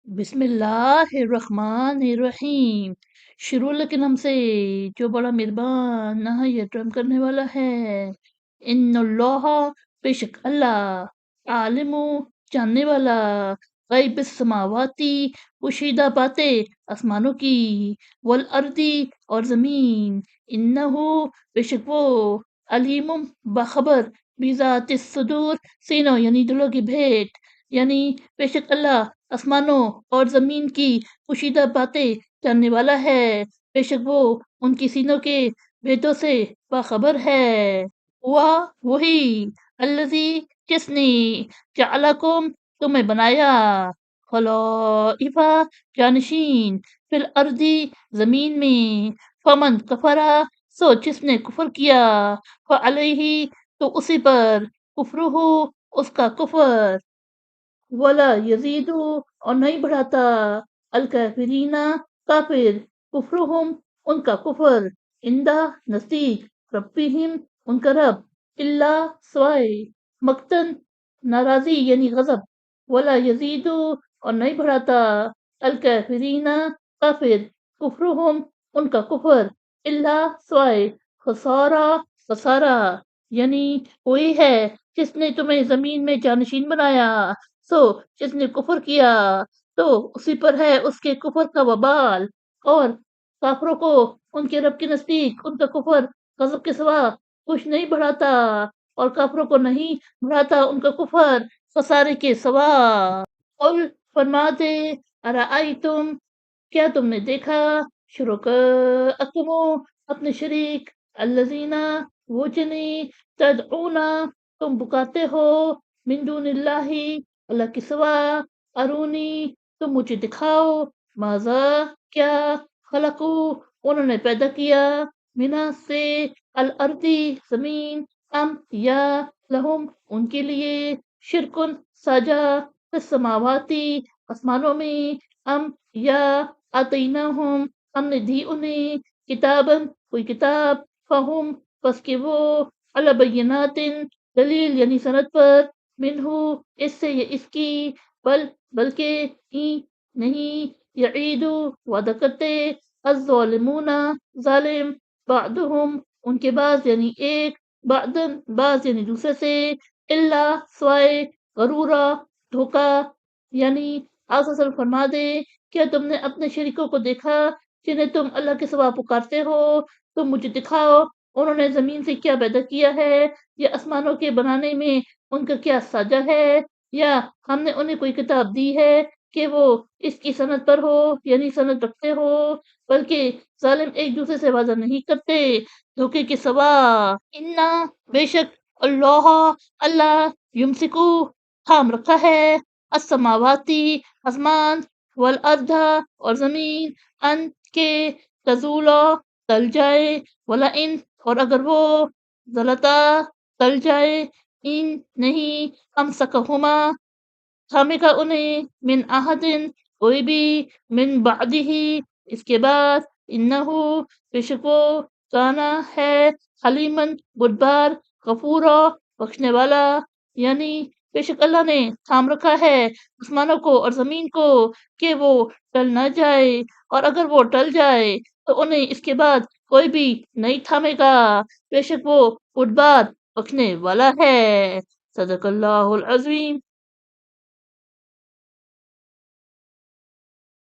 بسم اللہ الرحمن الرحیم۔ شروع لیکن ہم سے جو بڑا مہربان نہایت رحم کرنے والا ہے۔ ان اللہ، بے شک اللہ، عالم، جاننے والا، غیب السماواتی، پوشیدہ باتیں آسمانوں کی، والارضی اور زمین، انہو، بے شک وہ، علیم، باخبر، بذات الصدور، سینوں یعنی دلوں کی بھیٹ، یعنی بے شک اللہ آسمانوں اور زمین کی پوشیدہ باتیں جاننے والا ہے، بے شک وہ ان کی سینوں کے بھیدوں سے باخبر ہے۔ وہی الذی، جس نے، جعلکم، تمہیں بنایا، خلائف، جانشین، فی الارض، زمین میں، فمن کفرا، سو جس نے کفر کیا، فعلیہ، تو اسی پر، کفرہ، اس کا کفر، ولا یزید، اور نہیں بڑھاتا، الکافرین، کافر، کفرہم، ان کا کفر، عندہ، نزدیک، ربہم، ان کا رب، الا، سوائے، مقتن، ناراضی یعنی غضب، ولا یزید، اور نہیں بڑھاتا، الکافرین، کافر، کفرہم، ان کا کفر، الا، سوائے، خسارہ، خسارہ، یعنی وہی ہے جس نے تمہیں زمین میں جانشین بنایا، سو جس نے کفر کیا تو اسی پر ہے اس کے کفر کا وبال، اور کافروں کو ان کے رب کے نزدیک ان کا کفر غضب کے سوا کچھ نہیں بڑھاتا، اور کافروں کو نہیں بڑھاتا ان کا کفر خسارے کے سوا۔ قل، فرما دے، ارائیتم، کیا تم نے دیکھا، شرکاءکم، اپنے شریک، الذین، وہ جنہیں، تدعون، تم پکارتے ہو، من دون اللہ، اللہ کے سوا، ارونی، تم مجھے دکھاؤ، ماذا، کیا، خلقو، انہوں نے پیدا کیا، منا سے، الارضی، زمین، ام، یا، لہم، ان کے لیے، شرکن، ساجا، فی السماواتی، آسمانوں میں، ام، یا، آتیناہم، ہم نے دی انہیں، کتابن، کوئی کتاب، فہم، بس کہ وہ، علی بینات، دلیل یعنی سند پر، منہو، اس سے یا اس کی، بلکہ ہی نہیں، یعید، وعدہ کرتے، الظالمون، ظالم، بعدہم، ان کے بعض یعنی ایک، بعدن، بعض یعنی دوسرے سے، الا، سوائے، غرورا، دھوکا، یعنی آج اصل فرما دے، کیا تم نے اپنے شریکوں کو دیکھا جنہیں تم اللہ کے سوا پکارتے ہو، تم مجھے دکھاؤ انہوں نے زمین سے کیا پیدا کیا ہے، یا آسمانوں کے بنانے میں ان کا کیا ساجہ ہے، یا ہم نے انہیں کوئی کتاب دی ہے کہ وہ اس کی سند پر ہو یعنی سند رکھتے ہو، بلکہ ظالم ایک دوسرے سے وعدہ نہیں کرتے دھوکے کے سوا۔ انا، بے شک، اللہ، اللہ، یمسکو، تھام رکھا ہے، السماواتی، آسمان، والارض، اور زمین، ان کے، تزولا، تل جائے، ولئن، اور اگر وہ، زلتا، تل جائے، ان، نہیں، امسکہما، تھامے گا انہیں، من احدن، کوئی بھی، من بعدہ، اس کے بعد، انہو، بے شک وہ، کانا، ہے، حلیمن، بردبار، غفورا، بخشنے والا، یعنی بے شک اللہ نے تھام رکھا ہے آسمانوں کو اور زمین کو کہ وہ ٹل نہ جائے، اور اگر وہ ٹل جائے تو انہیں اس کے بعد کوئی بھی نہیں تھامے گا، بے شک وہ بردبار، بخشنے والا ہے۔ صدق اللہ العظیم۔